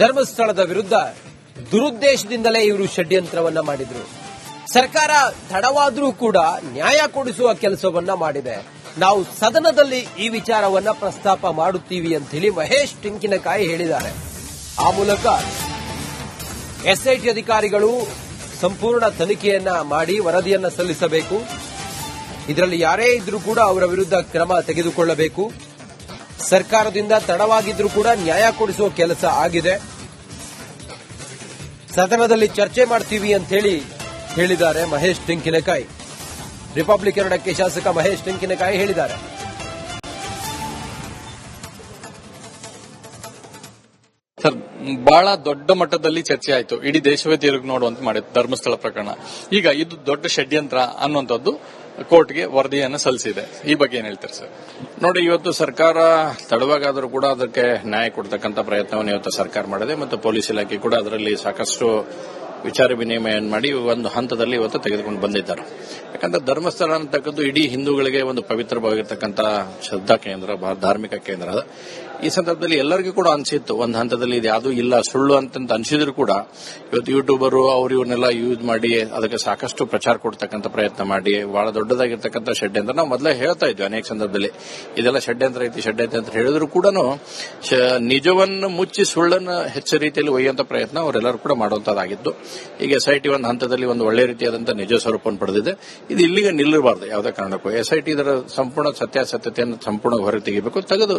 ಧರ್ಮಸ್ಥಳದ ವಿರುದ್ಧ ದುರುದ್ದೇಶದಿಂದಲೇ ಇವರು ಷಡ್ಯಂತ್ರವನ್ನ ಮಾಡಿದ್ರು. ಸರ್ಕಾರ ತಡವಾದರೂ ಕೂಡ ನ್ಯಾಯ ಕೊಡಿಸುವ ಕೆಲಸವನ್ನ ಮಾಡಿದೆ. ನಾವು ಸದನದಲ್ಲಿ ಈ ವಿಚಾರವನ್ನ ಪ್ರಸ್ತಾಪ ಮಾಡುತ್ತೀವಿ ಅಂತ ಹೇಳಿ ಮಹೇಶ್ ತೆಂಕಿನಕಾಯಿ ಹೇಳಿದ್ದಾರೆ. ಆ ಮೂಲಕ ಎಸ್ಐಟಿ ಅಧಿಕಾರಿಗಳು ಸಂಪೂರ್ಣ ತನಿಖೆಯನ್ನ ಮಾಡಿ ವರದಿಯನ್ನ ಸಲ್ಲಿಸಬೇಕು. ಇದರಲ್ಲಿ ಯಾರೇ ಇದ್ರೂ ಕೂಡ ಅವರ ವಿರುದ್ಧ ಕ್ರಮ ತೆಗೆದುಕೊಳ್ಳಬೇಕು. ಸರ್ಕಾರದಿಂದ ತಡವಾಗಿದ್ರೂ ಕೂಡ ನ್ಯಾಯ ಕೊಡಿಸುವ ಕೆಲಸ ಆಗಿದೆ. ಸದನದಲ್ಲಿ ಚರ್ಚೆ ಮಾಡ್ತೀವಿ ಅಂತ ಹೇಳಿದ್ದಾರೆ ಮಹೇಶ್ ತೆಂಕಿನಕಾಯಿ. ರಿಪಬ್ಲಿಕ್ ಕನ್ನಡಕ್ಕೆ ಶಾಸಕ ಮಹೇಶ್ ತೆಂಕಿನಕಾಯಿ ಹೇಳಿದ್ದಾರೆ. ಸರ್, ಬಹಳ ದೊಡ್ಡ ಮಟ್ಟದಲ್ಲಿ ಚರ್ಚೆ ಆಯಿತು. ಇಡೀ ದೇಶವೇ ತಿರುಗಿ ನೋಡುವಂತೆ ಮಾಡಿತ್ತು ಧರ್ಮಸ್ಥಳ ಪ್ರಕರಣ. ಈಗ ಇದು ದೊಡ್ಡ ಷಡ್ಯಂತ್ರ ಅನ್ನುವಂಥದ್ದು ಕೋರ್ಟ್ಗೆ ವರದಿಯನ್ನು ಸಲ್ಲಿಸಿದೆ. ಈ ಬಗ್ಗೆ ಏನ್ ಹೇಳ್ತಾರೆ ಸರ್? ನೋಡಿ, ಇವತ್ತು ಸರ್ಕಾರ ತಡವಾಗಾದರೂ ಕೂಡ ಅದಕ್ಕೆ ನ್ಯಾಯ ಕೊಡ್ತಕ್ಕಂಥ ಪ್ರಯತ್ನವನ್ನು ಇವತ್ತು ಸರ್ಕಾರ ಮಾಡಿದೆ ಮತ್ತು ಪೊಲೀಸ್ ಇಲಾಖೆ ಕೂಡ ಅದರಲ್ಲಿ ಸಾಕಷ್ಟು ವಿಚಾರ ವಿನಿಮಯ ಮಾಡಿ ಒಂದು ಹಂತದಲ್ಲಿ ಇವತ್ತು ತೆಗೆದುಕೊಂಡು ಬಂದಿದ್ದಾರೆ. ಯಾಕಂದ್ರೆ ಧರ್ಮಸ್ಥಳ ಅಂತಕ್ಕಂಥ ಇಡೀ ಹಿಂದೂಗಳಿಗೆ ಒಂದು ಪವಿತ್ರವಾಗಿರ್ತಕ್ಕಂಥ ಶ್ರದ್ಧಾ ಕೇಂದ್ರ, ಧಾರ್ಮಿಕ ಕೇಂದ್ರ. ಈ ಸಂದರ್ಭದಲ್ಲಿ ಎಲ್ಲರಿಗೂ ಕೂಡ ಅನಿಸಿತ್ತು ಒಂದು ಹಂತದಲ್ಲಿ ಇದು ಯಾವುದೂ ಇಲ್ಲ, ಸುಳ್ಳು ಅಂತ ಅನಿಸಿದ್ರು ಕೂಡ ಇವತ್ತು ಯೂಟ್ಯೂಬರು ಇವ್ರನ್ನೆಲ್ಲ ಯೂಸ್ ಮಾಡಿ ಅದಕ್ಕೆ ಸಾಕಷ್ಟು ಪ್ರಚಾರ ಕೊಡ್ತಕ್ಕಂಥ ಪ್ರಯತ್ನ ಮಾಡಿ ಬಹಳ ದೊಡ್ಡದಾಗಿರ್ತಕ್ಕಂಥ ಷಡ್ಯಂತ್ರ. ನಾವು ಮೊದಲೇ ಹೇಳ್ತಾ ಇದ್ವಿ ಅನೇಕ ಸಂದರ್ಭದಲ್ಲಿ ಇದೆಲ್ಲ ಷಡ್ಯಂತ್ರ ಐತಿ ಅಂತ ಹೇಳಿದ್ರು ಕೂಡ ನಿಜವನ್ನು ಮುಚ್ಚಿ ಸುಳ್ಳನ್ನು ಹೆಚ್ಚು ರೀತಿಯಲ್ಲಿ ಒಯ್ಯುವಂತ ಪ್ರಯತ್ನ ಅವರೆಲ್ಲರೂ ಕೂಡ ಮಾಡುವಂತದ್ದಾಗಿತ್ತು. ಈಗ ಎಸ್ಐಟಿ ಒಂದು ಹಂತದಲ್ಲಿ ಒಂದು ಒಳ್ಳೆ ರೀತಿಯಾದಂತಹ ನಿಜ ಸ್ವರೂಪವನ್ನು ಪಡೆದಿದೆ. ಇದು ಇಲ್ಲಿಗೆ ನಿಲ್ಲಬಾರದು ಯಾವುದೇ ಕಾರಣಕ್ಕೂ. ಎಸ್ಐಟಿ ಇದರ ಸಂಪೂರ್ಣ ಸತ್ಯಾಸತ್ಯತೆಯನ್ನು ಸಂಪೂರ್ಣ ಹೊರಗೆ ತೆಗಿಬೇಕು. ತೆಗೆದು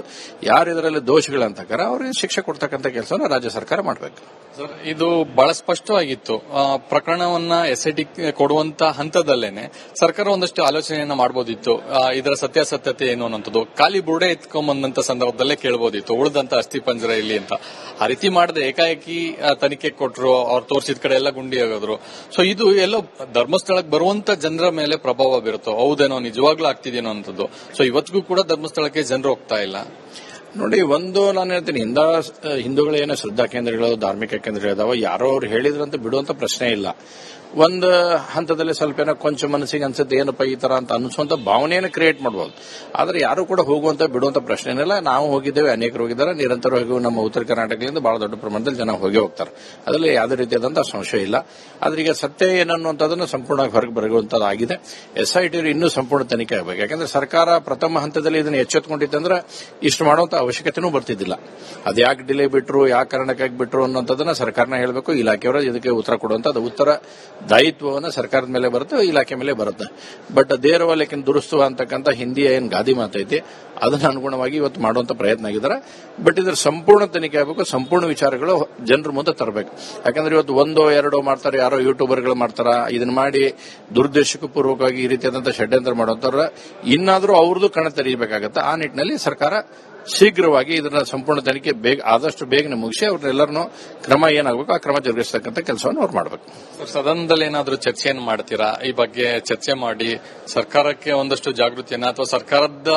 ಯಾರು ಇದರಲ್ಲಿ ದೋಷಿಗಳಂತಕಾರ ಅವರಿಗೆ ಶಿಕ್ಷೆ ಕೊಡ್ತಕ್ಕಂಥ ಕೆಲಸವನ್ನು ರಾಜ್ಯ ಸರ್ಕಾರ ಮಾಡಬೇಕು. ಸರ್, ಇದು ಬಹಳ ಸ್ಪಷ್ಟವಾಗಿತ್ತು. ಪ್ರಕರಣವನ್ನ ಎಸ್ಐಟಿ ಕೊಡುವಂತ ಹಂತದಲ್ಲೇನೆ ಸರ್ಕಾರ ಒಂದಷ್ಟು ಆಲೋಚನೆಯನ್ನ ಮಾಡಬಹುದಿತ್ತು. ಇದರ ಸತ್ಯಾಸತ್ಯತೆ ಏನು ಅನ್ನೋದು ಖಾಲಿ ಬುರುಡೆ ಎತ್ಕೊಂಡ್ಬಂದಂತ ಸಂದರ್ಭದಲ್ಲೇ ಕೇಳಬಹುದಿತ್ತು, ಉಳಿದಂತ ಅಸ್ಥಿ ಪಂಜರ ಇಲ್ಲಿ ಅಂತ. ಆ ರೀತಿ ಮಾಡದೆ ಏಕಾಏಕಿ ತನಿಖೆ ಕೊಟ್ಟರು, ಅವ್ರು ತೋರಿಸಿದ ಕಡೆ ಎಲ್ಲ ಗುಂಡಿ ಆಗೋದ್ರು. ಸೊ ಇದು ಎಲ್ಲೋ ಧರ್ಮಸ್ಥಳಕ್ಕೆ ಬರುವಂತ ಜನರ ಮೇಲೆ ಪ್ರಭಾವ ಬೀರುತ್ತೋ, ಹೌದೇನೋ ನಿಜವಾಗ್ಲೂ ಆಗ್ತಿದೇನೋ ಅಂತದ್ದು. ಸೊ ಇವತ್ತಿಗೂ ಕೂಡ ಧರ್ಮಸ್ಥಳಕ್ಕೆ ಜನರು ಹೋಗ್ತಾ ಇಲ್ಲ. ನೋಡಿ, ಒಂದು ನಾನು ಹೇಳ್ತೀನಿ, ಹಿಂದೂಗಳ ಏನೋ ಶ್ರದ್ಧಾ ಕೇಂದ್ರಗಳು, ಧಾರ್ಮಿಕ ಕೇಂದ್ರಗಳಿದಾವೆ, ಯಾರೋ ಅವ್ರು ಹೇಳಿದ್ರಂತ ಬಿಡುವಂತ ಪ್ರಶ್ನೆ ಇಲ್ಲ. ಒಂದು ಹಂತದಲ್ಲಿ ಸ್ವಲ್ಪ ಏನೋ ಕೊಂಚ ಮನಸ್ಸಿಗೆ ಅನ್ಸುತ್ತೆ ಏನಪ್ಪ ಈ ತರ ಅಂತ ಅನಿಸುವಂತ ಭಾವನೆಯನ್ನು ಕ್ರಿಯೇಟ್ ಮಾಡಬಹುದು. ಆದ್ರೆ ಯಾರು ಕೂಡ ಹೋಗುವಂತ ಬಿಡುವಂತ ಪ್ರಶ್ನೆ ಏನಿಲ್ಲ. ನಾವು ಹೋಗಿದ್ದೇವೆ, ಅನೇಕರು ಹೋಗಿದ್ದಾರೆ, ನಿರಂತರವಾಗಿ ನಮ್ಮ ಉತ್ತರ ಕರ್ನಾಟಕದಿಂದ ಬಹಳ ದೊಡ್ಡ ಪ್ರಮಾಣದಲ್ಲಿ ಜನ ಹೋಗಿ ಹೋಗ್ತಾರೆ. ಅದರಲ್ಲಿ ಯಾವುದೇ ರೀತಿಯಾದಂತಹ ಸಂಶಯ ಇಲ್ಲ. ಆದ್ರೆ ಈಗ ಸತ್ಯ ಏನನ್ನುವಂಥದ್ದನ್ನು ಸಂಪೂರ್ಣವಾಗಿ ಹೊರಗೆ ಬರುವಂತದ್ದಾಗಿದೆ. ಎಸ್ಐಟಿ ಇನ್ನೂ ಸಂಪೂರ್ಣ ತನಿಖೆ ಆಗಬೇಕು. ಯಾಕಂದ್ರೆ ಸರ್ಕಾರ ಪ್ರಥಮ ಹಂತದಲ್ಲಿ ಇದನ್ನು ಎಚ್ಚೆತ್ತುಕೊಂಡಿತ್ತಂದ್ರೆ ಇಷ್ಟು ಮಾಡುವಂತ ಅವಶ್ಯಕತೆನೂ ಬರ್ತಿದ್ದಿಲ್ಲ. ಅದು ಯಾಕೆ ಡಿಲೇ ಬಿಟ್ರು, ಯಾವ ಕಾರಣಕ್ಕಾಗಿ ಬಿಟ್ರು ಅನ್ನೋದನ್ನ ಸರ್ಕಾರನ ಹೇಳಬೇಕು. ಇಲಾಖೆಯವರು ಇದಕ್ಕೆ ಉತ್ತರ ಕೊಡುವಂತ ಉತ್ತರ ದಾಯಿತ್ವವನ್ನು ಸರ್ಕಾರದ ಮೇಲೆ ಬರುತ್ತೆ, ಇಲಾಖೆ ಮೇಲೆ ಬರುತ್ತೆ. ಬಟ್ ದೇರವ ಲೇಕಿನ್ ದುರುಸ್ತುವ ಅಂತಕ್ಕಂಥ ಹಿಂದಿಯ ಏನ್ ಗಾದಿ ಮಾತೈತಿ ಅದನ್ನ ಅನುಗುಣವಾಗಿ ಇವತ್ತು ಮಾಡುವಂತ ಪ್ರಯತ್ನ ಆಗಿದ್ದಾರೆ. ಬಟ್ ಇದರ ಸಂಪೂರ್ಣ ತನಿಖೆ ಆಗಬೇಕು, ಸಂಪೂರ್ಣ ವಿಚಾರಗಳು ಜನರ ಮುಂದೆ ತರಬೇಕು. ಯಾಕಂದ್ರೆ ಇವತ್ತು ಒಂದೋ ಎರಡೋ ಮಾಡ್ತಾರೆ, ಯಾರೋ ಯೂಟ್ಯೂಬರ್ಗಳು ಮಾಡ್ತಾರ, ಇದನ್ನ ಮಾಡಿ ದುರುದ್ದೇಶಕ್ಕೂ ಪೂರ್ವಕವಾಗಿ ಈ ರೀತಿಯಾದಂತಹ ಷಡ್ಯಂತ್ರ ಮಾಡುವಂತವ್ರ ಇನ್ನಾದರೂ ಅವ್ರದ್ದು ಕಣ ತೆರೀಬೇಕಾಗತ್ತೆ. ಆ ನಿಟ್ಟಿನಲ್ಲಿ ಸರ್ಕಾರ ಶೀಘ್ರವಾಗಿ ಇದನ್ನ ಸಂಪೂರ್ಣ ತನಿಖೆ ಆದಷ್ಟು ಬೇಗನೆ ಮುಗಿಸಿ ಅವ್ರನ್ನೆಲ್ಲರನ್ನು ಕ್ರಮ ಏನಾಗಬೇಕು ಆ ಕ್ರಮ ಜರುಗಿಸತಕ್ಕಂಥ ಕೆಲಸವನ್ನು ಅವ್ರು ಮಾಡಬೇಕು. ಸದನದಲ್ಲಿ ಏನಾದರೂ ಚರ್ಚೆಯನ್ನು ಮಾಡ್ತೀರಾ? ಈ ಬಗ್ಗೆ ಚರ್ಚೆ ಮಾಡಿ ಸರ್ಕಾರಕ್ಕೆ ಒಂದಷ್ಟು ಜಾಗೃತಿಯನ್ನ ಅಥವಾ ಸರ್ಕಾರದ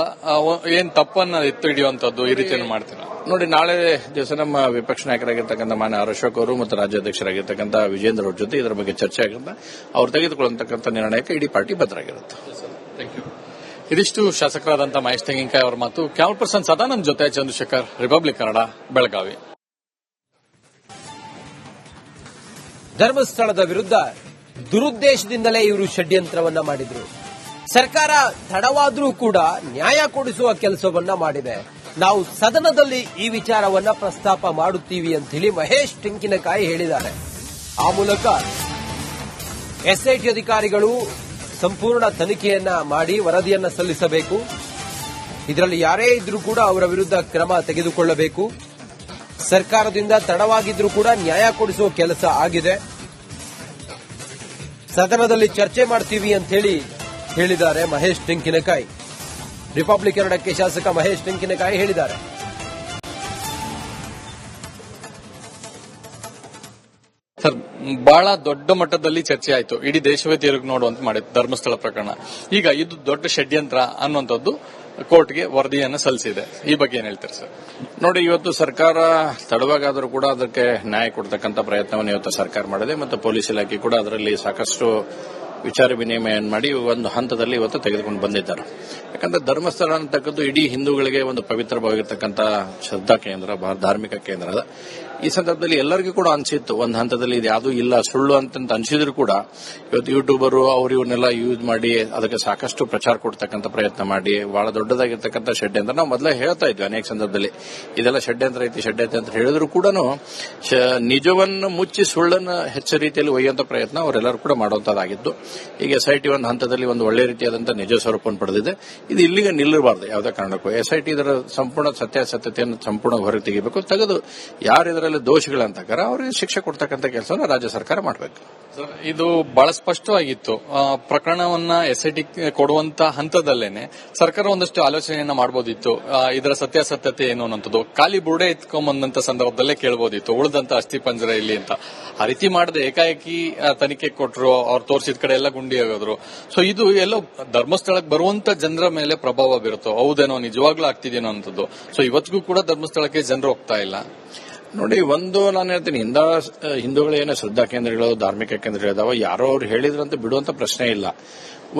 ಏನ್ ತಪ್ಪನ್ನ ಎತ್ತು ಹಿಡಿಯುವಂತದ್ದು ಈ ರೀತಿಯನ್ನು ಮಾಡ್ತೀರಾ? ನೋಡಿ, ನಾಳೆ ದಿವಸ ನಮ್ಮ ವಿಪಕ್ಷ ನಾಯಕರಾಗಿರ್ತಕ್ಕಂಥ ಮಾನ್ಯ ಅಶೋಕ್ ಅವರು ಮತ್ತು ರಾಜ್ಯಾಧ್ಯಕ್ಷರಾಗಿರ್ತಕ್ಕಂಥ ವಿಜೇಂದ್ರ ಅವ್ರ ಜೊತೆ ಇದರ ಬಗ್ಗೆ ಚರ್ಚೆ ಆಗಿರುತ್ತೆ. ಅವ್ರು ತೆಗೆದುಕೊಳ್ಳತಕ್ಕಂಥ ನಿರ್ಣಯಕ್ಕೆ ಇಡೀ ಪಾರ್ಟಿ ಬದ್ಧರಾಗಿರುತ್ತೆ. Thank you. ಇದಿಷ್ಟು ಶಾಸಕರಾದಂಥ ಮಹೇಶ್ ತೆಂಗಿನಕಾಯಿ ಅವರ ಮಾತು. ಕ್ಯಾಮರಾ ಪರ್ಸನ್ ಸದಾನಂದ್ ಜೊತೆ ಚಂದ್ರಶೇಖರ್, ರಿಪಬ್ಲಿಕ್ ಕನ್ನಡ, ಬೆಳಗಾವಿ. ಧರ್ಮಸ್ಥಳದ ವಿರುದ್ಧ ದುರುದ್ದೇಶದಿಂದಲೇ ಇವರು ಷಡ್ಯಂತ್ರವನ್ನ ಮಾಡಿದ್ರು. ಸರ್ಕಾರ ತಡವಾದರೂ ಕೂಡ ನ್ಯಾಯ ಕೊಡಿಸುವ ಕೆಲಸವನ್ನ ಮಾಡಿದೆ. ನಾವು ಸದನದಲ್ಲಿ ಈ ವಿಚಾರವನ್ನ ಪ್ರಸ್ತಾಪ ಮಾಡುತ್ತೀವಿ ಅಂತ ಹೇಳಿ ಮಹೇಶ್ ತೆಂಕಿನಕಾಯಿ ಹೇಳಿದ್ದಾರೆ. ಆ ಮೂಲಕ ಎಸ್ಐಟಿ ಅಧಿಕಾರಿಗಳು ಸಂಪೂರ್ಣ ತನಿಖೆಯನ್ನ ಮಾಡಿ ವರದಿಯನ್ನ ಸಲ್ಲಿಸಬೇಕು. ಇದರಲ್ಲಿ ಯಾರೇ ಇದ್ರೂ ಕೂಡ ಅವರ ವಿರುದ್ಧ ಕ್ರಮ ತೆಗೆದುಕೊಳ್ಳಬೇಕು. ಸರ್ಕಾರದಿಂದ ತಡವಾಗಿದ್ರೂ ಕೂಡ ನ್ಯಾಯ ಕೊಡಿಸುವ ಕೆಲಸ ಆಗಿದೆ. ಸದನದಲ್ಲಿ ಚರ್ಚೆ ಮಾಡ್ತೀವಿ ಅಂತ ಹೇಳಿದ್ದಾರೆ ಮಹೇಶ್ ತೆಂಕಿನಕಾಯಿ. ರಿಪಬ್ಲಿಕ್ ಕನ್ನಡಕ್ಕೆ ಶಾಸಕ ಮಹೇಶ್ ತೆಂಕಿನಕಾಯಿ ಹೇಳಿದ್ದಾರೆ. ಸರ್, ಬಹಳ ದೊಡ್ಡ ಮಟ್ಟದಲ್ಲಿ ಚರ್ಚೆ ಆಯಿತು. ಇಡೀ ದೇಶವೇ ತಿರುಗಿ ನೋಡುವಂತೆ ಮಾಡಿತ್ತು ಧರ್ಮಸ್ಥಳ ಪ್ರಕರಣ. ಈಗ ಇದು ದೊಡ್ಡ ಷಡ್ಯಂತ್ರ ಅನ್ನುವಂಥದ್ದು ಕೋರ್ಟ್ಗೆ ವರದಿಯನ್ನು ಸಲ್ಲಿಸಿದೆ. ಈ ಬಗ್ಗೆ ಏನ್ ಹೇಳ್ತಾರೆ ಸರ್? ನೋಡಿ, ಇವತ್ತು ಸರ್ಕಾರ ತಡವಾಗಾದರೂ ಕೂಡ ಅದಕ್ಕೆ ನ್ಯಾಯ ಕೊಡ್ತಕ್ಕಂಥ ಪ್ರಯತ್ನವನ್ನು ಇವತ್ತು ಸರ್ಕಾರ ಮಾಡಿದೆ ಮತ್ತು ಪೊಲೀಸ್ ಇಲಾಖೆ ಕೂಡ ಅದರಲ್ಲಿ ಸಾಕಷ್ಟು ವಿಚಾರ ವಿನಿಮಯ ಮಾಡಿ ಒಂದು ಹಂತದಲ್ಲಿ ಇವತ್ತು ತೆಗೆದುಕೊಂಡು ಬಂದಿದ್ದಾರೆ. ಯಾಕಂದ್ರೆ ಧರ್ಮಸ್ಥಳ ಅಂತಕ್ಕಂಥ ಇಡೀ ಹಿಂದೂಗಳಿಗೆ ಒಂದು ಪವಿತ್ರವಾಗಿರ್ತಕ್ಕಂಥ ಶ್ರದ್ಧಾ ಕೇಂದ್ರ, ಧಾರ್ಮಿಕ ಕೇಂದ್ರ. ಈ ಸಂದರ್ಭದಲ್ಲಿ ಎಲ್ಲರಿಗೂ ಕೂಡ ಅನಿಸಿತ್ತು ಒಂದು ಹಂತದಲ್ಲಿ ಇದು ಯಾವುದೂ ಇಲ್ಲ ಸುಳ್ಳು ಅಂತ ಅನಿಸಿದ್ರು ಕೂಡ ಇವತ್ತು ಯೂಟ್ಯೂಬರು ಅವ್ರು ಇವನ್ನೆಲ್ಲ ಯೂಸ್ ಮಾಡಿ ಅದಕ್ಕೆ ಸಾಕಷ್ಟು ಪ್ರಚಾರ ಕೊಡ್ತಕ್ಕಂಥ ಪ್ರಯತ್ನ ಮಾಡಿ ಬಹಳ ದೊಡ್ಡದಾಗಿರ್ತಕ್ಕಂಥ ಷಡ್ಯಂತ್ರ ನಾವು ಮೊದಲೇ ಹೇಳ್ತಾ ಇದ್ವಿ ಅನೇಕ ಸಂದರ್ಭದಲ್ಲಿ ಇದೆಲ್ಲ ಷಡ್ಯಂತ್ರ ಐತಿ ಅಂತ ಹೇಳಿದ್ರು ಕೂಡ ನಿಜವನ್ನು ಮುಚ್ಚಿ ಸುಳ್ಳನ್ನು ಹೆಚ್ಚು ರೀತಿಯಲ್ಲಿ ಒಯ್ಯುವಂತ ಪ್ರಯತ್ನ ಅವರೆಲ್ಲರೂ ಕೂಡ ಮಾಡುವಂತದ್ದಾಗಿದ್ದು ಈಗ SIT ಒಂದು ಹಂತದಲ್ಲಿ ಒಂದು ಒಳ್ಳೆ ರೀತಿಯಾದಂತಹ ನಿಜ ಸ್ವರೂಪವನ್ನು ಪಡೆದಿದೆ. ಇದು ಇಲ್ಲಿಗೆ ನಿಲ್ಲಬಾರದು ಯಾವುದೇ ಕಾರಣಕ್ಕೂ. SIT ಇದರ ಸಂಪೂರ್ಣ ಸತ್ಯಾಸತ್ಯತೆಯನ್ನು ಸಂಪೂರ್ಣ ಹೊರಗೆ ತೆಗಿಬೇಕು, ತೆಗೆದು ಯಾರು ಇದರಲ್ಲಿ ದೋಷಿಗಳಂತಾರ ಅವರಿಗೆ ಶಿಕ್ಷೆ ಕೊಡ್ತಕ್ಕಂಥ ಕೆಲಸವನ್ನು ರಾಜ್ಯ ಸರ್ಕಾರ ಮಾಡಬೇಕು. ಇದು ಬಹಳ ಸ್ಪಷ್ಟವಾಗಿತ್ತು. ಪ್ರಕರಣವನ್ನ SIT ಕೊಡುವಂತ ಹಂತದಲ್ಲೇನೆ ಸರ್ಕಾರ ಒಂದಷ್ಟು ಆಲೋಚನೆಯನ್ನ ಮಾಡಬಹುದಿತ್ತು. ಇದರ ಸತ್ಯಾಸತ್ಯತೆ ಏನು ಅನ್ನೋದು ಖಾಲಿ ಬುರುಡೆ ಎತ್ಕೊಂಬಂದಂತ ಸಂದರ್ಭದಲ್ಲೇ ಕೇಳಬಹುದಿತ್ತು, ಉಳಿದಂತ ಅಸ್ಥಿ ಪಂಜರ ಇಲ್ಲಿ ಅಂತ. ಆ ರೀತಿ ಮಾಡದೆ ಏಕಾಏಕಿ ತನಿಖೆ ಕೊಟ್ಟರು, ಅವ್ರು ತೋರಿಸಿದ ಕಡೆ ಎಲ್ಲ ಗುಂಡಿ ಆಗೋದ್ರು. ಸೊ ಇದು ಎಲ್ಲೋ ಧರ್ಮಸ್ಥಳಕ್ಕೆ ಬರುವಂತ ಜನರ ಮೇಲೆ ಪ್ರಭಾವ ಬೀರುತ್ತೋ, ಹೌದೇನೋ ನಿಜವಾಗ್ಲೂ ಆಗ್ತಿದೇನೋ ಅಂತದ್ದು. ಸೊ ಇವತ್ತಿಗೂ ಕೂಡ ಧರ್ಮಸ್ಥಳಕ್ಕೆ ಜನರು ಹೋಗ್ತಾ ಇಲ್ಲ. ನೋಡಿ, ಒಂದು ನಾನು ಹೇಳ್ತೀನಿ, ಹಿಂದೂಗಳೇನೋ ಶ್ರದ್ಧಾ ಕೇಂದ್ರಗಳು, ಧಾರ್ಮಿಕ ಕೇಂದ್ರಗಳಿದಾವ, ಯಾರೋ ಅವ್ರು ಹೇಳಿದ್ರಂತ ಬಿಡುವಂತ ಪ್ರಶ್ನೆ ಇಲ್ಲ.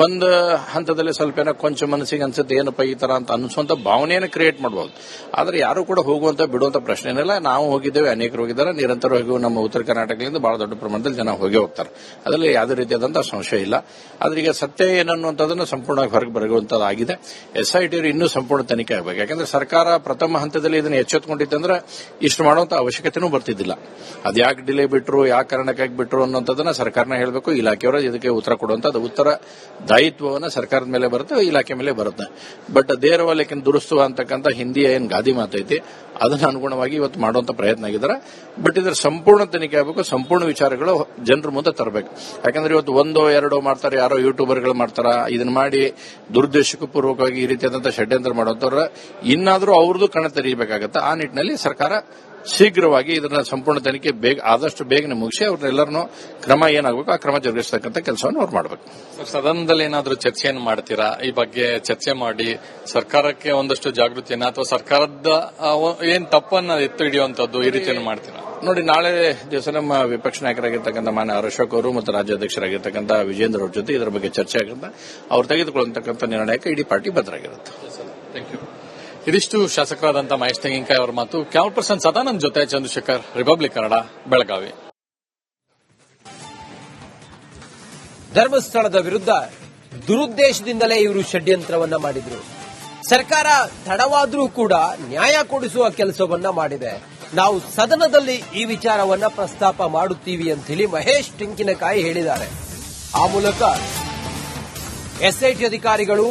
ಒಂದು ಹಂತದಲ್ಲಿ ಸ್ವಲ್ಪ ಏನೋ ಕೊಂಚ ಮನಸ್ಸಿಗೆ ಅನ್ಸುತ್ತೆ ಏನಪ್ಪ ಈ ತರ ಅಂತ ಅನಿಸುವಂತ ಭಾವನೆಯನ್ನು ಕ್ರಿಯೇಟ್ ಮಾಡಬಹುದು. ಆದ್ರೆ ಯಾರು ಕೂಡ ಹೋಗುವಂತ ಬಿಡುವಂತ ಪ್ರಶ್ನೆ ಏನಿಲ್ಲ. ನಾವು ಹೋಗಿದ್ದೇವೆ, ಅನೇಕರು ಹೋಗಿದ್ದಾರೆ, ನಿರಂತರ ಹೋಗಿ ನಮ್ಮ ಉತ್ತರ ಕರ್ನಾಟಕದಿಂದ ಬಹಳ ದೊಡ್ಡ ಪ್ರಮಾಣದಲ್ಲಿ ಜನ ಹೋಗಿ ಹೋಗ್ತಾರೆ. ಅದರಲ್ಲಿ ಯಾವುದೇ ರೀತಿಯಾದಂತಹ ಸಂಶಯ ಇಲ್ಲ. ಆದ್ರೆ ಈಗ ಸತ್ಯ ಏನನ್ನುವಂಥದ್ದನ್ನು ಸಂಪೂರ್ಣವಾಗಿ ಹೊರಗೆ ಬರಗುವಂತದ್ದಾಗಿದೆ. SIT ಇನ್ನೂ ಸಂಪೂರ್ಣ ತನಿಖೆ ಆಗಬೇಕು. ಯಾಕಂದ್ರೆ ಸರ್ಕಾರ ಪ್ರಥಮ ಹಂತದಲ್ಲಿ ಇದನ್ನು ಎಚ್ಚೆತ್ತುಕೊಂಡಿತ್ತಂದ್ರೆ ಇಷ್ಟು ಮಾಡುವಂತ ಅವಶ್ಯಕತೆನೂ ಬರ್ತಿದ್ದಿಲ್ಲ. ಅದ್ಯಾಕೆ ಡಿಲೇ ಬಿಟ್ರು, ಯಾಕೆ ಕಾರಣಕ್ಕಾಗಿ ಬಿಟ್ರು ಅನ್ನೋಂಥದ್ದನ್ನ ಸರ್ಕಾರನ ಹೇಳಬೇಕು. ಇಲಾಖೆಯವರು ಇದಕ್ಕೆ ಉತ್ತರ ಕೊಡುವಂತ ಉತ್ತರ ದಾಯಿತ್ವವನ್ನು ಸರ್ಕಾರದ ಮೇಲೆ ಬರುತ್ತೆ, ಇಲಾಖೆ ಮೇಲೆ ಬರುತ್ತೆ. ಬಟ್ ದೇರವಾಲೇಕಿನ ದುರುಸ್ತುವ ಅಂತಕ್ಕಂಥ ಹಿಂದಿಯ ಏನ್ ಗಾದಿ ಮಾತೈತಿ ಅದನ್ನ ಅನುಗುಣವಾಗಿ ಇವತ್ತು ಮಾಡುವಂತ ಪ್ರಯತ್ನ ಆಗಿದ್ದಾರೆ. ಬಟ್ ಇದರ ಸಂಪೂರ್ಣ ತನಿಖೆ ಆಗಬೇಕು, ಸಂಪೂರ್ಣ ವಿಚಾರಗಳು ಜನರ ಮುಂದೆ ತರಬೇಕು. ಯಾಕಂದ್ರೆ ಇವತ್ತು ಒಂದೋ ಎರಡೋ ಮಾಡ್ತಾರೆ, ಯಾರೋ ಯೂಟ್ಯೂಬರ್ಗಳು ಮಾಡ್ತಾರ, ಇದನ್ನ ಮಾಡಿ ದುರುದ್ದೇಶಕ್ಕೂ ಪೂರ್ವಕವಾಗಿ ಈ ರೀತಿಯಾದಂತಹ ಷಡ್ಯಂತ್ರ ಮಾಡುವಂತವ್ರ ಇನ್ನಾದ್ರೂ ಅವ್ರದ್ದು ಕಣ ತೆರೀಬೇಕಾಗತ್ತೆ. ಆ ನಿಟ್ಟಿನಲ್ಲಿ ಸರ್ಕಾರ ಶೀಘ್ರವಾಗಿ ಇದನ್ನ ಸಂಪೂರ್ಣ ತನಿಖೆ ಆದಷ್ಟು ಬೇಗನೆ ಮುಗಿಸಿ ಅವ್ರನ್ನೆಲ್ಲರನ್ನೂ ಕ್ರಮ ಏನಾಗಬೇಕು ಆ ಕ್ರಮ ಜರುಗಿಸತಕ್ಕಂಥ ಕೆಲಸವನ್ನು ಅವ್ರು ಮಾಡಬೇಕು. ಸದನದಲ್ಲಿ ಏನಾದರೂ ಚರ್ಚೆಯನ್ನು ಮಾಡ್ತೀರಾ? ಈ ಬಗ್ಗೆ ಚರ್ಚೆ ಮಾಡಿ ಸರ್ಕಾರಕ್ಕೆ ಒಂದಷ್ಟು ಜಾಗೃತಿಯನ್ನ ಅಥವಾ ಸರ್ಕಾರದ ಏನ್ ತಪ್ಪನ್ನ ಎತ್ತು ಹಿಡಿಯುವಂತದ್ದು ಈ ರೀತಿಯನ್ನು ಮಾಡ್ತೀರಾ? ನೋಡಿ, ನಾಳೆ ದಿವಸ ನಮ್ಮ ವಿಪಕ್ಷ ನಾಯಕರಾಗಿರ್ತಕ್ಕಂಥ ಮಾನ್ಯ ಅಶೋಕ್ ಅವರು ಮತ್ತು ರಾಜ್ಯಾಧ್ಯಕ್ಷರಾಗಿರ್ತಕ್ಕಂಥ ವಿಜೇಂದ್ರ ಅವ್ರ ಜೊತೆ ಇದರ ಬಗ್ಗೆ ಚರ್ಚೆ ಆಗುತ್ತೆ. ಅವ್ರು ತೆಗೆದುಕೊಳ್ಳತಕ್ಕಂಥ ನಿರ್ಣಯಕ್ಕೆ ಇಡೀ ಪಾರ್ಟಿ ಬದ್ಧರಾಗಿರುತ್ತೆ. Thank you. ಇದಿಷ್ಟು ಶಾಸಕರಾದಂತಹ ಮಹೇಶ್ ತೆಂಗಿನಕಾಯಿ ಅವರ ಮಾತು. ಕ್ಯಾಮರಾ ಪರ್ಸನ್ ಸದಾನಂದ್ ಜೊತೆ ಚಂದ್ರಶೇಖರ್, ರಿಪಬ್ಲಿಕ್ ಕನ್ನಡ, ಬೆಳಗಾವಿ. ಧರ್ಮಸ್ಥಳದ ವಿರುದ್ಧ ದುರುದ್ದೇಶದಿಂದಲೇ ಇವರು ಷಡ್ಯಂತ್ರವನ್ನ ಮಾಡಿದ್ರು. ಸರ್ಕಾರ ತಡವಾದ್ರೂ ಕೂಡ ನ್ಯಾಯ ಕೊಡಿಸುವ ಕೆಲಸವನ್ನ ಮಾಡಿದೆ. ನಾವು ಸದನದಲ್ಲಿ ಈ ವಿಚಾರವನ್ನ ಪ್ರಸ್ತಾಪ ಮಾಡುತ್ತೀವಿ ಅಂತ ಹೇಳಿ ಮಹೇಶ್ ತೆಂಗಿನಕಾಯಿ ಹೇಳಿದ್ದಾರೆ. ಆ ಮೂಲಕ SIT ಅಧಿಕಾರಿಗಳು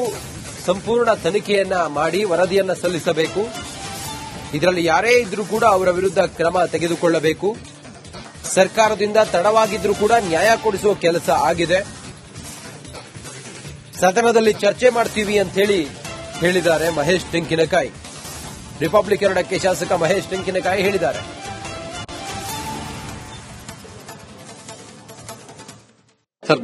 ಸಂಪೂರ್ಣ ತನಿಖೆಯನ್ನ ಮಾಡಿ ವರದಿಯನ್ನ ಸಲ್ಲಿಸಬೇಕು. ಇದರಲ್ಲಿ ಯಾರೇ ಇದ್ರೂ ಕೂಡ ಅವರ ವಿರುದ್ಧ ಕ್ರಮ ತೆಗೆದುಕೊಳ್ಳಬೇಕು. ಸರ್ಕಾರದಿಂದ ತಡವಾಗಿದ್ರೂ ಕೂಡ ನ್ಯಾಯ ಕೊಡಿಸುವ ಕೆಲಸ ಆಗಿದೆ. ಸದನದಲ್ಲಿ ಚರ್ಚೆ ಮಾಡ್ತೀವಿ ಅಂತ ಹೇಳಿ ಹೇಳಿದ್ದಾರೆ ಮಹೇಶ್ ತೆಂಗಿನಕಾಯಿ. ರಿಪಬ್ಲಿಕ್ ಕನ್ನಡಕ್ಕೆ ಶಾಸಕ ಮಹೇಶ್ ತೆಂಗಿನಕಾಯಿ ಹೇಳಿದ್ದಾರೆ. ಸರ್,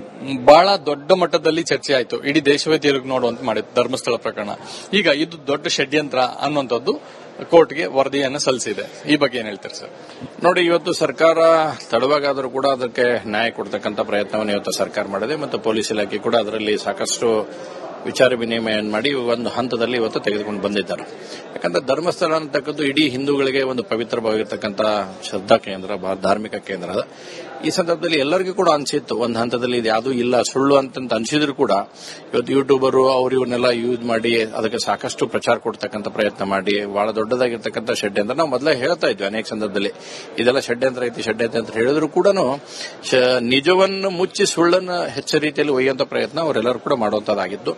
ಬಹಳ ದೊಡ್ಡ ಮಟ್ಟದಲ್ಲಿ ಚರ್ಚೆ ಆಯಿತು. ಇಡೀ ದೇಶವೇ ತಿರುಗಿ ನೋಡುವಂತ ಮಾಡಿತ್ತು ಧರ್ಮಸ್ಥಳ ಪ್ರಕರಣ. ಈಗ ಇದು ದೊಡ್ಡ ಷಡ್ಯಂತ್ರ ಅನ್ನುವಂಥದ್ದು ಕೋರ್ಟ್ಗೆ ವರದಿಯನ್ನು ಸಲ್ಲಿಸಿದೆ. ಈ ಬಗ್ಗೆ ಏನ್ ಹೇಳ್ತಾರೆ ಸರ್? ನೋಡಿ, ಇವತ್ತು ಸರ್ಕಾರ ತಡವಾಗಾದರೂ ಕೂಡ ಅದಕ್ಕೆ ನ್ಯಾಯ ಕೊಡ್ತಕ್ಕಂಥ ಪ್ರಯತ್ನವನ್ನು ಇವತ್ತು ಸರ್ಕಾರ ಮಾಡಿದೆ ಮತ್ತು ಪೊಲೀಸ್ ಇಲಾಖೆ ಕೂಡ ಅದರಲ್ಲಿ ಸಾಕಷ್ಟು ವಿಚಾರ ವಿನಿಮಯ ಮಾಡಿ ಒಂದು ಹಂತದಲ್ಲಿ ಇವತ್ತು ತೆಗೆದುಕೊಂಡು ಬಂದಿದ್ದಾರೆ. ಯಾಕಂದ್ರೆ ಧರ್ಮಸ್ಥಳ ಅಂತಕ್ಕದ್ದು ಇಡೀ ಹಿಂದೂಗಳಿಗೆ ಒಂದು ಪವಿತ್ರವಾಗಿರ್ತಕ್ಕಂಥ ಶ್ರದ್ಧಾ ಕೇಂದ್ರ, ಧಾರ್ಮಿಕ ಕೇಂದ್ರ. ಈ ಸಂದರ್ಭದಲ್ಲಿ ಎಲ್ಲರಿಗೂ ಕೂಡ ಅನಿಸಿತ್ತು ಒಂದು ಹಂತದಲ್ಲಿ ಇದು ಯಾವುದೂ ಇಲ್ಲ ಸುಳ್ಳು ಅಂತ ಅನಿಸಿದ್ರು ಕೂಡ ಇವತ್ತು ಯೂಟ್ಯೂಬರು ಅವ್ರು ಇವನ್ನೆಲ್ಲ ಯೂಸ್ ಮಾಡಿ ಅದಕ್ಕೆ ಸಾಕಷ್ಟು ಪ್ರಚಾರ ಕೊಡ್ತಕ್ಕಂಥ ಪ್ರಯತ್ನ ಮಾಡಿ ಬಹಳ ದೊಡ್ಡದಾಗಿರ್ತಕ್ಕಂಥ ಷಡ್ಯಂತ್ರ ನಾವು ಮೊದಲೇ ಹೇಳ್ತಾ ಇದ್ವಿ ಅನೇಕ ಸಂದರ್ಭದಲ್ಲಿ ಇದೆಲ್ಲ ಷಡ್ಯಂತ್ರ ಐತಿ ಅಂತ ಹೇಳಿದ್ರು ಕೂಡ ನಿಜವನ್ನು ಮುಚ್ಚಿ ಸುಳ್ಳನ್ನು ಹೆಚ್ಚು ರೀತಿಯಲ್ಲಿ ಒಯ್ಯುವಂತ ಪ್ರಯತ್ನ ಅವರೆಲ್ಲರೂ ಕೂಡ ಮಾಡುವಂತದ್ದಾಗಿದ್ದು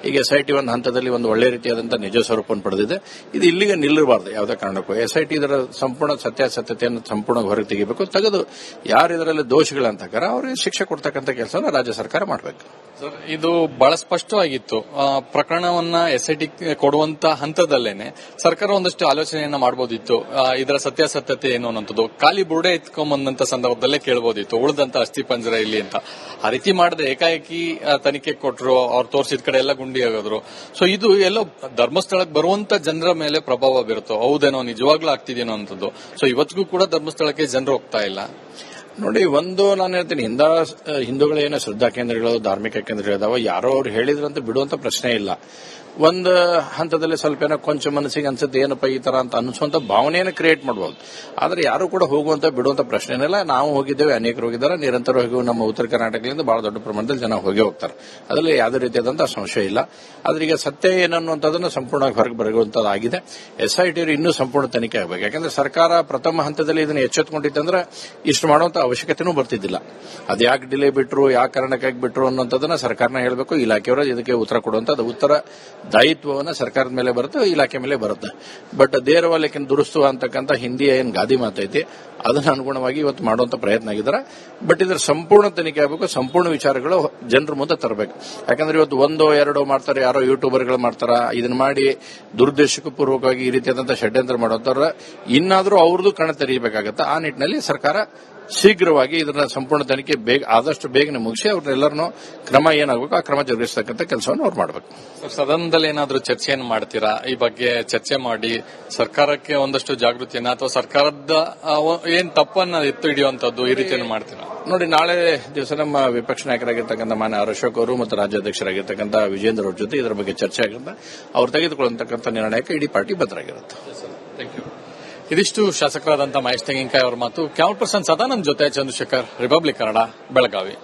ಈಗ SIT ಒಂದು ಹಂತದಲ್ಲಿ ಒಂದು ಒಳ್ಳೆ ರೀತಿಯಾದಂತಹ ನಿಜ ಸ್ವರೂಪವನ್ನು ಪಡೆದಿದೆ. ಇದು ಇಲ್ಲಿಗೆ ನಿಲ್ಲಬಾರದು ಯಾವುದೇ ಕಾರಣಕ್ಕೂ. SIT ಇದರ ಸಂಪೂರ್ಣ ಸತ್ಯಾಸತ್ಯತೆಯನ್ನು ಸಂಪೂರ್ಣ ಹೊರಗೆ ತೆಗಿಬೇಕು, ತೆಗೆದು ಯಾರು ಇದರಲ್ಲಿ ದೋಷಿಗಳಂತಾರ ಅವರಿಗೆ ಶಿಕ್ಷೆ ಕೊಡ್ತಕ್ಕಂಥ ಕೆಲಸವನ್ನು ರಾಜ್ಯ ಸರ್ಕಾರ ಮಾಡಬೇಕು. ಇದು ಬಹಳ ಸ್ಪಷ್ಟವಾಗಿತ್ತು. ಪ್ರಕರಣವನ್ನ SIT ಕೊಡುವಂತ ಹಂತದಲ್ಲೇನೆ ಸರ್ಕಾರ ಒಂದಷ್ಟು ಆಲೋಚನೆಯನ್ನ ಮಾಡಬಹುದಿತ್ತು. ಇದರ ಸತ್ಯಾಸತ್ಯತೆ ಏನು ಅನ್ನೋದು ಖಾಲಿ ಬುರುಡೆ ಎತ್ಕೊಂಬಂದಂತ ಸಂದರ್ಭದಲ್ಲೇ ಕೇಳಬಹುದಿತ್ತು, ಉಳಿದಂತ ಅಸ್ಥಿ ಪಂಜರ ಇಲ್ಲಿ ಅಂತ. ಆ ರೀತಿ ಮಾಡದೆ ಏಕಾಏಕಿ ತನಿಖೆ ಕೊಟ್ಟರು, ಅವ್ರು ತೋರಿಸಿದ ಕಡೆ ಎಲ್ಲ ಗುಂಡಿ ಆಗೋದ್ರು. ಸೊ ಇದು ಎಲ್ಲೋ ಧರ್ಮಸ್ಥಳಕ್ಕೆ ಬರುವಂತ ಜನರ ಮೇಲೆ ಪ್ರಭಾವ ಬೀರುತ್ತೋ, ಹೌದೇನೋ ನಿಜವಾಗ್ಲೂ ಆಗ್ತಿದೇನೋ ಅಂತದ್ದು. ಸೊ ಇವತ್ತಿಗೂ ಕೂಡ ಧರ್ಮಸ್ಥಳಕ್ಕೆ ಜನರು ಹೋಗ್ತಾ ಇಲ್ಲ. ನೋಡಿ, ಒಂದು ನಾನು ಹೇಳ್ತೀನಿ, ಹಿಂದೂಗಳೇನೋ ಶ್ರದ್ಧಾ ಕೇಂದ್ರಗಳು, ಧಾರ್ಮಿಕ ಕೇಂದ್ರಗಳಿದಾವ, ಯಾರೋ ಅವ್ರು ಹೇಳಿದ್ರಂತ ಬಿಡುವಂತ ಪ್ರಶ್ನೆ ಇಲ್ಲ. ಒಂದು ಹಂತದಲ್ಲಿ ಸ್ವಲ್ಪ ಏನೋ ಕೊಂಚ ಮನಸ್ಸಿಗೆ ಅನ್ಸುತ್ತೆ ಏನಪ್ಪ ಈ ತರ ಅಂತ ಅನಿಸುವಂತ ಭಾವನೆಯನ್ನು ಕ್ರಿಯೇಟ್ ಮಾಡಬಹುದು. ಆದ್ರೆ ಯಾರು ಕೂಡ ಹೋಗುವಂತ ಬಿಡುವಂತ ಪ್ರಶ್ನೆ ಏನಿಲ್ಲ. ನಾವು ಹೋಗಿದ್ದೇವೆ, ಅನೇಕರು ಹೋಗಿದ್ದಾರೆ, ನಿರಂತರ ಹೋಗಿ ನಮ್ಮ ಉತ್ತರ ಕರ್ನಾಟಕದಿಂದ ಬಹಳ ದೊಡ್ಡ ಪ್ರಮಾಣದಲ್ಲಿ ಜನ ಹೋಗೇ ಹೋಗ್ತಾರೆ. ಅದರಲ್ಲಿ ಯಾವುದೇ ರೀತಿಯಾದಂತಹ ಸಂಶಯ ಇಲ್ಲ. ಆದ್ರೆ ಈಗ ಸತ್ಯ ಏನನ್ನುವಂಥದ್ದನ್ನು ಸಂಪೂರ್ಣವಾಗಿ ಹೊರಗೆ ಬರುವಂತದ್ದಾಗಿದೆ. SIT ಇನ್ನೂ ಸಂಪೂರ್ಣ ತನಿಖೆ ಆಗಬೇಕು. ಯಾಕಂದ್ರೆ ಸರ್ಕಾರ ಪ್ರಥಮ ಹಂತದಲ್ಲಿ ಇದನ್ನು ಎಚ್ಚೆತ್ತುಕೊಂಡಿತ್ತಂದ್ರೆ ಇಷ್ಟು ಮಾಡುವಂತ ಅವಶ್ಯಕತೆನೂ ಬರ್ತಿದ್ದಿಲ್ಲ. ಅದು ಯಾಕೆ ಡಿಲೇ ಬಿಟ್ರು, ಯಾವ ಕಾರಣಕ್ಕಾಗಿ ಬಿಟ್ರು ಅನ್ನೋಂಥದ್ದನ್ನ ಸರ್ಕಾರನ ಹೇಳಬೇಕು. ಇಲಾಖೆಯವರು ಇದಕ್ಕೆ ಉತ್ತರ ಕೊಡುವಂತ ಉತ್ತರ ದಾಯಿತ್ವವನ್ನು ಸರ್ಕಾರದ ಮೇಲೆ ಬರುತ್ತೆ, ಇಲಾಖೆ ಮೇಲೆ ಬರುತ್ತೆ. ಬಟ್ ದೇರವಾಲೇಕಿನ ದುರುಸ್ತು ಅಂತಕ್ಕಂಥ ಹಿಂದಿ ಏನ್ ಗಾದಿ ಮಾತೈತಿ ಅದನ್ನ ಅನುಗುಣವಾಗಿ ಇವತ್ತು ಮಾಡುವಂತ ಪ್ರಯತ್ನ ಆಗಿದ್ದಾರೆ. ಬಟ್ ಇದರ ಸಂಪೂರ್ಣ ತನಿಖೆ ಆಗಬೇಕು, ಸಂಪೂರ್ಣ ವಿಚಾರಗಳು ಜನರ ಮುಂದೆ ತರಬೇಕು. ಯಾಕಂದ್ರೆ ಇವತ್ತು ಒಂದೋ ಎರಡೋ ಮಾಡ್ತಾರೆ, ಯಾರೋ ಯೂಟ್ಯೂಬರ್ಗಳು ಮಾಡ್ತಾರ, ಇದನ್ನ ಮಾಡಿ ದುರುದ್ದೇಶಕ್ಕೂ ಪೂರ್ವಕವಾಗಿ ಈ ರೀತಿಯಾದಂತಹ ಷಡ್ಯಂತ್ರ ಮಾಡುವಂತರ ಇನ್ನಾದರೂ ಅವ್ರದ್ದು ಕಣ ತೆರೀಬೇಕಾಗತ್ತೆ. ಆ ನಿಟ್ಟಿನಲ್ಲಿ ಸರ್ಕಾರ ಶೀಘ್ರವಾಗಿ ಇದರ ಸಂಪೂರ್ಣ ತನಿಖೆ ಆದಷ್ಟು ಬೇಗನೆ ಮುಗಿಸಿ ಅವ್ರನ್ನೆಲ್ಲರನ್ನೂ ಕ್ರಮ ಏನಾಗಬೇಕು ಆ ಕ್ರಮ ಜರುಗಿಸತಕ್ಕಂಥ ಕೆಲಸವನ್ನು ಅವ್ರು ಮಾಡಬೇಕು. ಸದನದಲ್ಲಿ ಏನಾದರೂ ಚರ್ಚೆಯನ್ನು ಮಾಡ್ತೀರಾ? ಈ ಬಗ್ಗೆ ಚರ್ಚೆ ಮಾಡಿ ಸರ್ಕಾರಕ್ಕೆ ಒಂದಷ್ಟು ಜಾಗೃತಿಯನ್ನ ಅಥವಾ ಸರ್ಕಾರದ ಏನ್ ತಪ್ಪನ್ನ ಎತ್ತು ಹಿಡಿಯುವಂತದ್ದು ಈ ರೀತಿಯನ್ನು ಮಾಡ್ತೀರಾ? ನೋಡಿ, ನಾಳೆ ದಿವಸ ನಮ್ಮ ವಿಪಕ್ಷ ನಾಯಕರಾಗಿರ್ತಕ್ಕಂಥ ಮಾನ್ಯ ಅಶೋಕ್ ಅವರು ಮತ್ತು ರಾಜ್ಯಾಧ್ಯಕ್ಷರಾಗಿರ್ತಕ್ಕಂಥ ವಿಜೇಂದ್ರ ಅವ್ರ ಜೊತೆ ಇದರ ಬಗ್ಗೆ ಚರ್ಚೆ ಆಗಿರುತ್ತೆ. ಅವ್ರು ತೆಗೆದುಕೊಳ್ಳತಕ್ಕಂಥ ನಿರ್ಣಯಕ್ಕೆ ಇಡೀ ಪಾರ್ಟಿ ಬದ್ಧರಾಗಿರುತ್ತೆ. ಇದಿಷ್ಟು ಶಾಸಕರಾದಂತಹ ಮಹೇಶ್ ತೆಂಗಿನಕಾಯಿ ಅವರ ಮಾತು. ಕ್ಯಾಮರಾ ಪರ್ಸನ್ ಸದಾನಂದ್ ಜೊತೆ ಚಂದ್ರಶೇಖರ್, ರಿಪಬ್ಲಿಕ್ ಕನ್ನಡ, ಬೆಳಗಾವಿ.